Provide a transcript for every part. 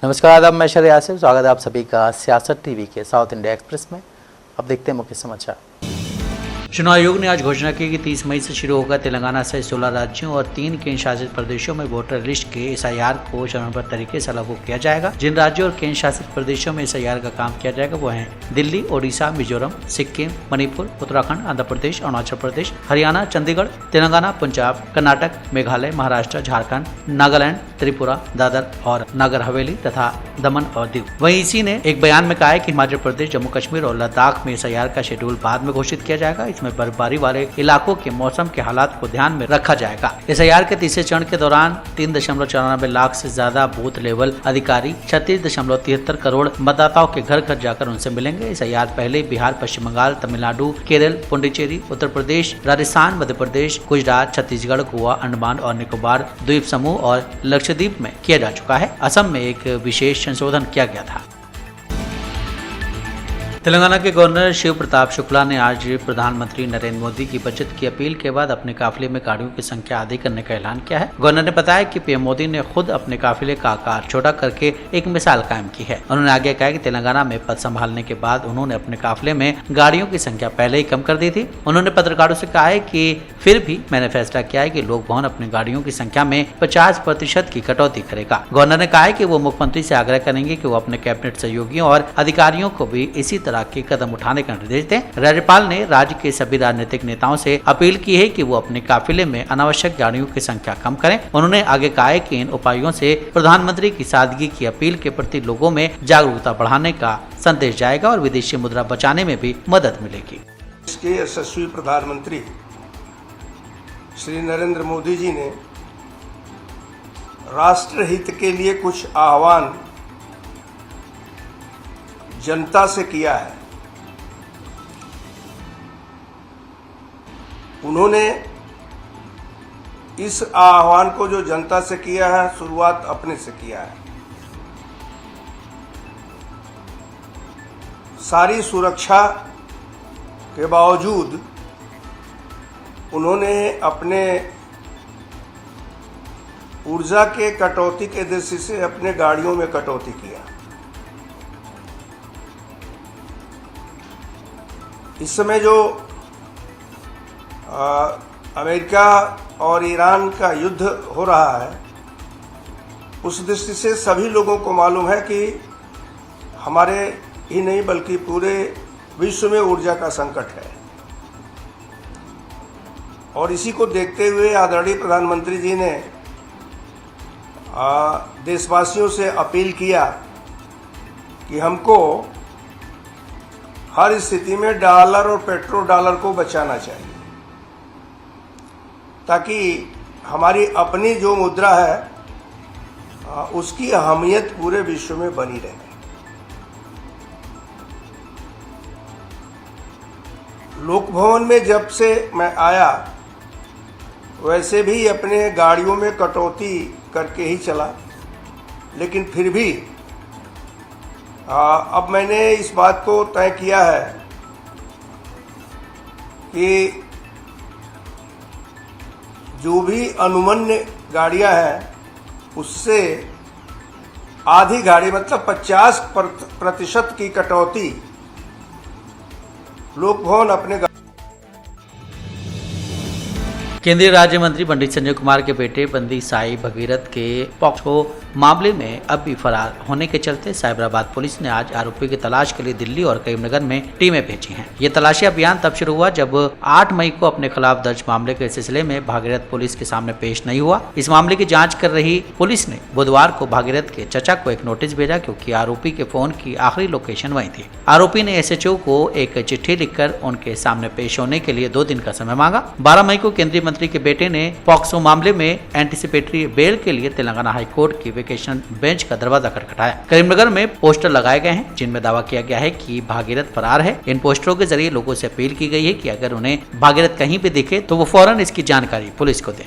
नमस्कार आदाब, मैं शर यासिर। स्वागत है आप सभी का सियासत टीवी के साउथ इंडिया एक्सप्रेस में। अब देखते हैं मुख्य समाचार। चुनाव आयोग ने आज घोषणा की कि 30 मई से शुरू होगा तेलंगाना सहित 16 राज्यों और 3 केंद्र शासित प्रदेशों में वोटर लिस्ट के SIR को चरणबद्ध तरीके से लागू किया जाएगा। जिन राज्यों और केंद्र शासित प्रदेशों में SIR का काम किया जाएगा वो हैं दिल्ली, ओडिशा, मिजोरम, सिक्किम, मणिपुर, उत्तराखंड, आंध्र प्रदेश, अरुणाचल प्रदेश, हरियाणा, चंडीगढ़, तेलंगाना, पंजाब, कर्नाटक, मेघालय, महाराष्ट्र, झारखंड, नागालैंड, त्रिपुरा, दादर और नागर हवेली तथा दमन और दीव। वहीं इसी ने एक बयान में कहा है कि हिमाचल प्रदेश, जम्मू कश्मीर और लद्दाख में SIR का शेड्यूल बाद में घोषित किया जाएगा। इसमें बर्फबारी वाले इलाकों के मौसम के हालात को ध्यान में रखा जाएगा। SIR के तीसरे चरण के दौरान 3.94 लाख से ज्यादा बूथ लेवल अधिकारी 36.73 करोड़ मतदाताओं के घर घर जाकर उनसे मिलेंगे। SIR पहले बिहार, पश्चिम बंगाल, तमिलनाडु, केरल, पुडुचेरी, उत्तर प्रदेश, राजस्थान, मध्य प्रदेश, गुजरात, छत्तीसगढ़, गोवा, अंडमान और निकोबार द्वीप समूह और लक्षद्वीप में किया जा चुका है। असम में एक विशेष संशोधन किया गया था। तेलंगाना के गवर्नर शिव प्रताप शुक्ला ने आज प्रधानमंत्री नरेंद्र मोदी की बचत की अपील के बाद अपने काफिले में गाड़ियों की संख्या आधी करने का ऐलान किया है। गवर्नर ने बताया कि PM मोदी ने खुद अपने काफिले का आकार छोटा करके एक मिसाल कायम की है। उन्होंने आगे कहा कि तेलंगाना में पद संभालने के बाद उन्होंने अपने काफिले में गाड़ियों की संख्या पहले ही कम कर दी थी। उन्होंने पत्रकारों से कहा है कि फिर भी मैंने फैसला किया है कि लोक भवन अपनी गाड़ियों की संख्या में 50% की कटौती करेगा। गवर्नर ने कहा है कि वो मुख्यमंत्री से आग्रह करेंगे कि वो अपने कैबिनेट सहयोगियों और अधिकारियों को भी इसी तरह के कदम उठाने का निर्देश दें। राज्यपाल ने राज्य के सभी राजनीतिक नेताओं से अपील की है कि वो अपने काफिले में अनावश्यक गाड़ियों की संख्या कम करें। उन्होंने आगे कहा है कि इन उपायों से प्रधानमंत्री की सादगी की अपील के प्रति लोगों में जागरूकता बढ़ाने का संदेश जाएगा और विदेशी मुद्रा बचाने में भी मदद मिलेगी। इसके यशस्वी प्रधानमंत्री श्री नरेंद्र मोदी जी ने राष्ट्र हित के लिए कुछ आह्वान जनता से किया है। उन्होंने इस आह्वान को जो जनता से किया है, शुरुआत अपने से किया है। सारी सुरक्षा के बावजूद उन्होंने अपने ऊर्जा के कटौती के दृष्टि से अपने गाड़ियों में कटौती किया। इस समय जो अमेरिका और ईरान का युद्ध हो रहा है, उस दृष्टि से सभी लोगों को मालूम है कि हमारे ही नहीं बल्कि पूरे विश्व में ऊर्जा का संकट है। और इसी को देखते हुए आदरणीय प्रधानमंत्री जी ने देशवासियों से अपील किया कि हमको हर स्थिति में डॉलर और पेट्रो डॉलर को बचाना चाहिए, ताकि हमारी अपनी जो मुद्रा है उसकी अहमियत पूरे विश्व में बनी रहे। लोक भवन में जब से मैं आया वैसे भी अपने गाड़ियों में कटौती करके ही चला, लेकिन फिर भी अब मैंने इस बात को तय किया है कि जो भी अनुमन्य गाड़ियां हैं उससे आधी गाड़ी मतलब 50% की कटौती लोक भवन अपने। केंद्रीय राज्य मंत्री पंडित संजय कुमार के बेटे बंदी साई भगीरथ के पॉक्सो मामले में अब भी फरार होने के चलते साइबराबाद पुलिस ने आज आरोपी की तलाश के लिए दिल्ली और करीमनगर में टीमें भेजी हैं। ये तलाशी अभियान तब शुरू हुआ जब 8 मई को अपने खिलाफ दर्ज मामले के सिलसिले में भागीरथ पुलिस के सामने पेश नहीं हुआ। इस मामले की जांच कर रही पुलिस ने बुधवार को भागीरथ के चचा को एक नोटिस भेजा, क्योंकि आरोपी के फोन की आखिरी लोकेशन वही थी। आरोपी ने SHO को एक चिट्ठी लिखकर उनके सामने पेश होने के लिए 2 दिन का समय मांगा। 12 मई को केंद्रीय मंत्री के बेटे ने पॉक्सो मामले में एंटीसिपेटरी बेल के लिए तेलंगाना हाईकोर्ट की वेकेशन बेंच का दरवाजा खटखटाया। करीमनगर में पोस्टर लगाए गए हैं जिनमें दावा किया गया है कि भागीरथ फरार है। इन पोस्टरों के जरिए लोगों से अपील की गई है कि अगर उन्हें भागीरथ कहीं भी दिखे तो वो फौरन इसकी जानकारी पुलिस को दें।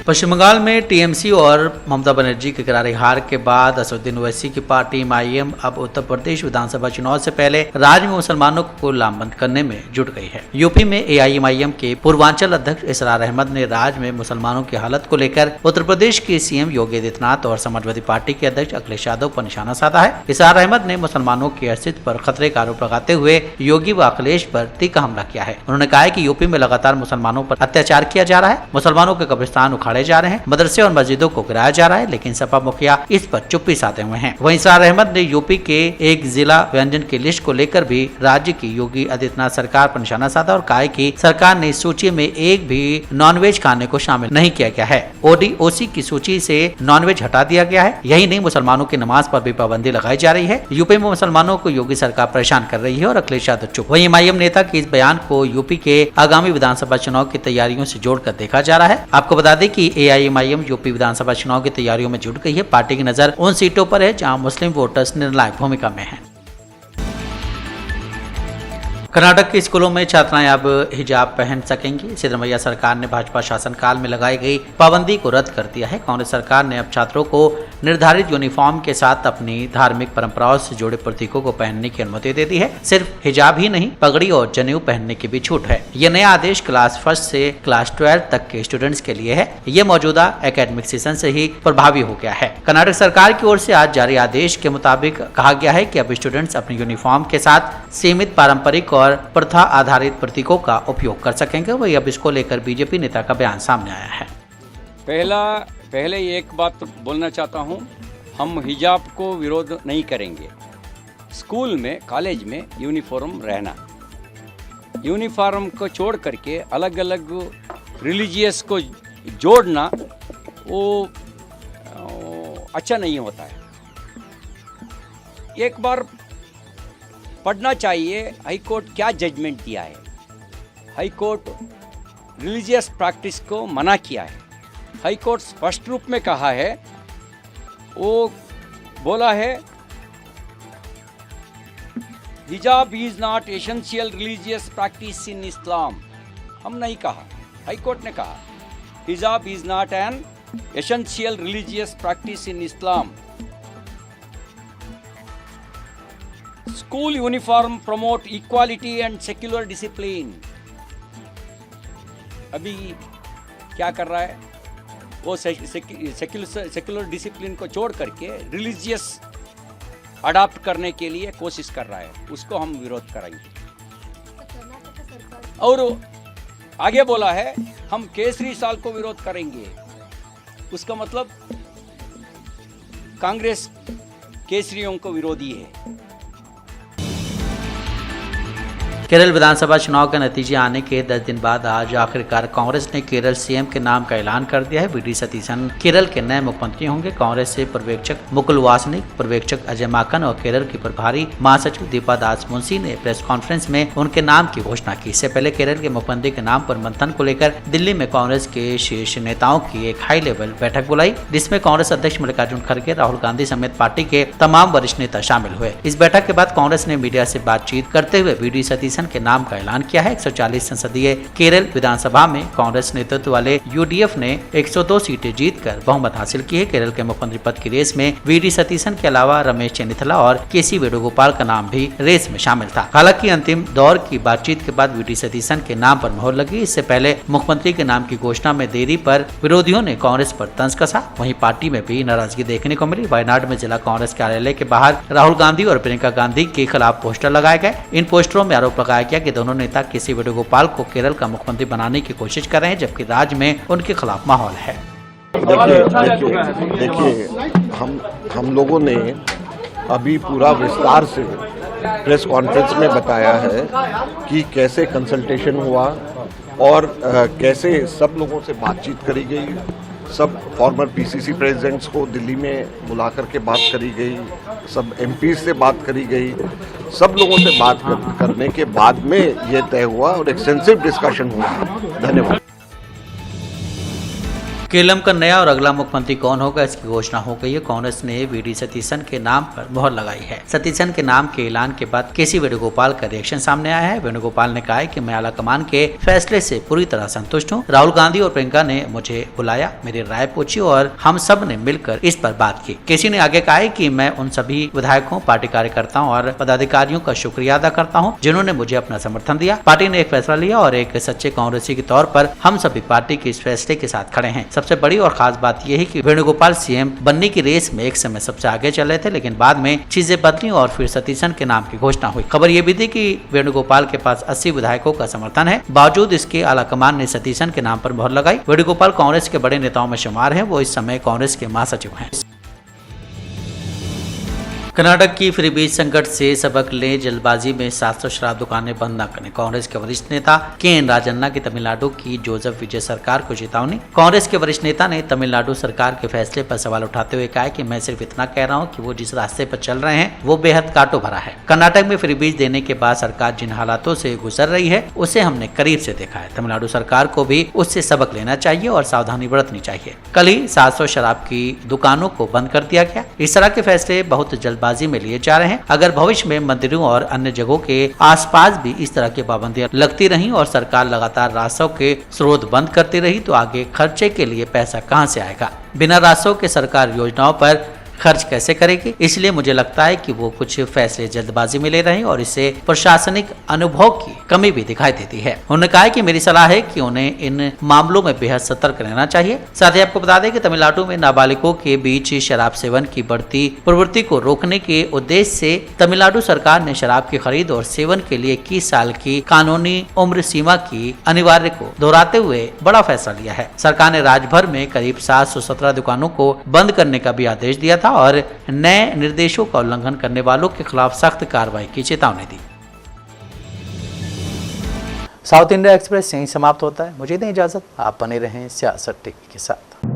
पश्चिम बंगाल में टीएमसी और ममता बनर्जी के करारी हार के बाद असदुद्दीन ओवैसी की पार्टी एमआईएम अब उत्तर प्रदेश विधानसभा चुनाव से पहले राज्य में मुसलमानों को लामबंद करने में जुट गई है। यूपी में एआईएमआईएम के पूर्वांचल अध्यक्ष इसरार अहमद ने राज्य में मुसलमानों की हालत को लेकर उत्तर प्रदेश के सीएम योगी आदित्यनाथ और समाजवादी पार्टी के अध्यक्ष अखिलेश यादव पर निशाना साधा है। इसरार अहमद ने मुसलमानों के अस्तित्व पर खतरे का आरोप लगाते हुए योगी व अखिलेश पर तीखा हमला किया है। उन्होंने कहा है कि यूपी में लगातार मुसलमानों पर अत्याचार किया जा रहा है, मुसलमानों के कब्रिस्तान उखाड़े जा रहे हैं, मदरसे और मस्जिदों को गिराया जा रहा है, लेकिन सपा मुखिया इस पर चुप्पी साधे हुए हैं। वहीं इसरार अहमद ने यूपी के एक जिला व्यंजन की लिस्ट को लेकर भी राज्य की योगी आदित्यनाथ सरकार पर निशाना साधा और कहा कि सरकार ने इस सूची में एक भी नॉनवेज खाने को शामिल नहीं किया गया है। ओडीओसी की सूची से नॉनवेज हटा दिया गया है। यही नहीं, मुसलमानों की नमाज पर भी पाबंदी लगाई जा रही है। यूपी में मुसलमानों को योगी सरकार परेशान कर रही है और अखिलेश यादव चुप। वहीं एमआईएम नेता के इस बयान को यूपी के आगामी विधानसभा चुनाव की तैयारियों से जोड़कर देखा जा रहा है। आपको बता दें कि एआईएमआईएम यूपी विधानसभा चुनाव की तैयारियों में जुट गई है। पार्टी की नजर उन सीटों पर है जहां मुस्लिम वोटर्स निर्णायक भूमिका में हैं। कर्नाटक के स्कूलों में छात्राएं अब हिजाब पहन सकेंगी। सिद्धरमैया सरकार ने भाजपा शासनकाल में लगाई गई पाबंदी को रद्द कर दिया है। कांग्रेस सरकार ने अब छात्रों को निर्धारित यूनिफॉर्म के साथ अपनी धार्मिक परंपराओं से जुड़े प्रतीकों को पहनने की अनुमति दे दी है। सिर्फ हिजाब ही नहीं, पगड़ी और जनेऊ पहनने की भी छूट है। यह नया आदेश क्लास 1 से क्लास 12 तक के स्टूडेंट्स के लिए है। यह मौजूदा एकेडमिक सेशन से ही प्रभावी हो गया है। कर्नाटक सरकार की ओर से आज जारी आदेश के मुताबिक कहा गया है कि अब स्टूडेंट्स अपने यूनिफॉर्म के साथ सीमित पारंपरिक और प्रथा आधारित प्रतीकों का उपयोग कर सकेंगे। वही अब इसको लेकर बीजेपी नेता का बयान सामने आया है। पहले एक बात बोलना चाहता हूं, हम हिजाब को विरोध नहीं करेंगे। स्कूल में, कॉलेज में यूनिफॉर्म रहना, यूनिफॉर्म को छोड़ करके अलग अलग रिलीजियस को जोड़ना वो अच्छा नहीं होता है। एक बार पढ़ना चाहिए हाई कोर्ट क्या जजमेंट दिया है। हाई कोर्ट रिलीजियस प्रैक्टिस को मना किया है। हाई कोर्ट स्पष्ट रूप में कहा है, वो बोला है हिजाब is not essential religious practice in Islam. हम नहीं कहा, हाई कोर्ट ने कहा हिजाब is not an essential religious practice in Islam. School uniform promote equality and secular discipline। अभी क्या कर रहा है वो सेक्युलर डिसिप्लिन को छोड़ करके रिलीजियस अडॉप्ट करने के लिए कोशिश कर रहा है। उसको हम विरोध कराएंगे। और आगे बोला है हम केसरी साल को विरोध करेंगे। उसका मतलब कांग्रेस केसरियों को विरोधी है। केरल विधानसभा चुनाव के नतीजे आने के 10 दिन बाद आज आखिरकार कांग्रेस ने केरल सीएम के नाम का ऐलान कर दिया है। वीडी सतीशन केरल के नए मुख्यमंत्री होंगे। कांग्रेस से पर्यवेक्षक मुकुल वासनिक, पर्यवेक्षक अजय माकन और केरल की प्रभारी महासचिव दीपा दास मुंशी ने प्रेस कॉन्फ्रेंस में उनके नाम की घोषणा की। इससे पहले केरल के मुख्यमंत्री के नाम पर मंथन को लेकर दिल्ली में कांग्रेस के शीर्ष नेताओं की एक हाई लेवल बैठक बुलाई, जिसमें कांग्रेस अध्यक्ष मल्लिकार्जुन खड़गे, राहुल गांधी समेत पार्टी के तमाम वरिष्ठ नेता शामिल हुए। इस बैठक के बाद कांग्रेस ने मीडिया से बातचीत करते हुए वीडी सतीशन के नाम का ऐलान किया है। 140 संसदीय केरल विधानसभा में कांग्रेस नेतृत्व वाले यूडीएफ ने 102 सीटें जीतकर बहुमत हासिल की है। केरल के मुख्यमंत्री पद की रेस में वीडी सतीशन के अलावा रमेश चेन्निथला और केसी वेणुगोपाल का नाम भी रेस में शामिल था। हालांकि अंतिम दौर की बातचीत के बाद वीडी सतीशन के नाम पर मोहर लगी। इससे पहले मुख्यमंत्री के नाम की घोषणा में देरी पर विरोधियों ने कांग्रेस पर तंज कसा। वहीं पार्टी में भी नाराजगी देखने को मिली। वायनाड में जिला कांग्रेस कार्यालय के बाहर राहुल गांधी और प्रियंका गांधी के खिलाफ पोस्टर लगाए गए। इन पोस्टरों में आरोप लगाया गया कि दोनों नेता केसी वेणुगोपाल को केरल का मुख्यमंत्री बनाने की कोशिश कर रहे हैं, जबकि राज्य में उनके खिलाफ माहौल है। देखिए, हम लोगों ने अभी पूरा विस्तार से प्रेस कॉन्फ्रेंस में बताया है कि कैसे कंसल्टेशन हुआ और कैसे सब लोगों से बातचीत करी गई। सब फॉर्मर पीसीसी प्रेसिडेंट्स को दिल्ली में बुला करके बात करी गई, सब एमपी से बात करी गई। सब लोगों से बात करने के बाद में ये तय हुआ और एक्सटेंसिव डिस्कशन हुआ। धन्यवाद। केरल का नया और अगला मुख्यमंत्री कौन होगा, इसकी घोषणा हो गई है। कांग्रेस ने वीडी सतीशन के नाम पर मोहर लगाई है। सतीशन के नाम के ऐलान के बाद केसी वेणुगोपाल का रिएक्शन सामने आया है। वेणुगोपाल ने कहा है कि मैं आलाकमान के फैसले से पूरी तरह संतुष्ट हूँ। राहुल गांधी और प्रियंका ने मुझे बुलाया, मेरी राय पूछी और हम सब ने मिलकर इस पर बात की। केसी ने आगे कहा है कि मैं उन सभी विधायकों, पार्टी कार्यकर्ताओं और पदाधिकारियों का शुक्रिया अदा करता हूँ जिन्होंने मुझे अपना समर्थन दिया। पार्टी ने एक फैसला लिया और एक सच्चे कांग्रेसी के तौर पर हम सभी पार्टी के इस फैसले के साथ खड़े हैं। सबसे बड़ी और खास बात यह है कि वेणुगोपाल सीएम बनने की रेस में एक समय सबसे आगे चल रहे थे, लेकिन बाद में चीजें बदली और फिर सतीशन के नाम की घोषणा हुई। खबर यह भी थी कि वेणुगोपाल के पास 80 विधायकों का समर्थन है। बावजूद इसके आलाकमान ने सतीशन के नाम पर मोहर लगाई। वेणुगोपाल कांग्रेस के बड़े नेताओं में शुमार है। वो इस समय कांग्रेस के महासचिव हैं। कर्नाटक की फ्री बीज संकट से सबक ले, जल्दबाजी में 700 शराब दुकानें बंद न करें। कांग्रेस के वरिष्ठ नेता के.एन. राजन्ना की तमिलनाडु की जोसेफ विजय सरकार को चेतावनी। कांग्रेस के वरिष्ठ नेता ने तमिलनाडु सरकार के फैसले पर सवाल उठाते हुए कहा कि मैं सिर्फ इतना कह रहा हूं कि वो जिस रास्ते पर चल रहे हैं वो बेहद कांटो भरा है। कर्नाटक में फ्री बीज देने के बाद सरकार जिन हालातों से गुजर रही है उसे हमने करीब से देखा है। तमिलनाडु सरकार को भी उससे सबक लेना चाहिए और सावधानी बरतनी चाहिए। कल ही 700 शराब की दुकानों को बंद कर दिया गया। इस तरह के फैसले बहुत जल्दबाजी में लिए जा रहे हैं। अगर भविष्य में मंदिरों और अन्य जगहों के आसपास भी इस तरह की पाबंदियां लगती रहीं और सरकार लगातार राजस्व के स्रोत बंद करती रही तो आगे खर्चे के लिए पैसा कहां से आएगा। बिना राजस्व के सरकार योजनाओं पर खर्च कैसे करेगी। इसलिए मुझे लगता है कि वो कुछ फैसले जल्दबाजी में ले रहे हैं और इससे प्रशासनिक अनुभव की कमी भी दिखाई देती है। उन्होंने कहा कि मेरी सलाह है कि उन्हें इन मामलों में बेहद सतर्क रहना चाहिए। साथ ही आपको बता दें कि तमिलनाडु में नाबालिगों के बीच शराब सेवन की बढ़ती प्रवृत्ति को रोकने के उद्देश्य से तमिलनाडु सरकार ने शराब की खरीद और सेवन के लिए 21 साल की कानूनी उम्र सीमा की अनिवार्य को दोहराते हुए बड़ा फैसला लिया है। सरकार ने राज्य भर में करीब 717 दुकानों को बंद करने का भी आदेश दिया था और नए निर्देशों का उल्लंघन करने वालों के खिलाफ सख्त कार्रवाई की चेतावनी दी। साउथ इंडिया एक्सप्रेस यहीं समाप्त होता है। मुझे दें इजाजत। आप बने रहें सियासत टीवी के साथ।